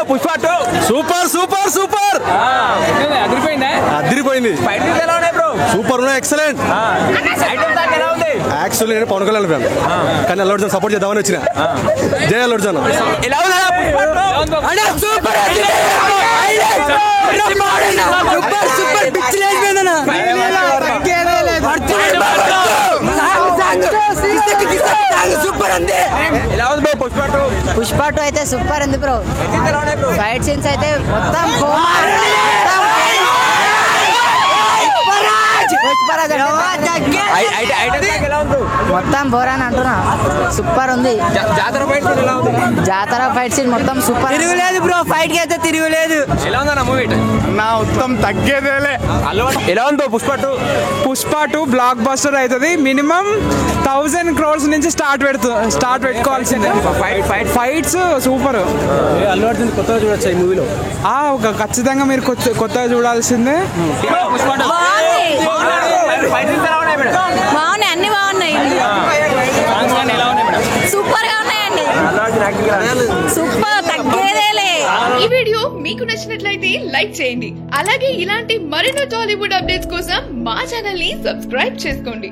Pushpa 2 super super super అదిరిపోయింది. Super excellent. Actually నేను Pawan Kalyan fan, కానీ అల్లు అర్జున్ సపోర్ట్ చేద్దామని వచ్చిన. జై అల్లు అర్జున్. పుష్ప 2 అయితే సూపర్ ఉంది బ్రో. ఫైట్ సీన్స్ అయితే మొత్తం మొత్తం బోర్ అని అంటున్నా. సూపర్ ఉంది. జాతర ఫైట్ సీన్ మొత్తం సూపర్. తిరుగులేదు బ్రో, ఫైట్ కి అయితే తిరుగులేదు. నా మొత్తం తగ్గేదేలే. ఎలా ఉందో పుష్ప 2? పుష్ప 2 బ్లాక్ బస్టర్ అవుతుంది. మినిమం 1000 crores నుంచి స్టార్ట్ పెట్టుకోవాల్సిందే. Fights super. అల్లు అర్జున్ కొత్తగా చూడొచ్చు ఈ మూవీలో. ఖచ్చితంగా మీరు కొత్తగా చూడాల్సిందే. బాగున్నాయి, అన్ని బాగున్నాయి, సూపర్ గా ఉన్నాయండి. సూపర్, తగ్గేదేలే. ఈ వీడియో మీకు నచ్చినట్లయితే లైక్ చేయండి. అలాగే ఇలాంటి మరిన్ని టాలీవుడ్ అప్డేట్స్ కోసం మా ఛానల్ ని సబ్స్క్రైబ్ చేసుకోండి.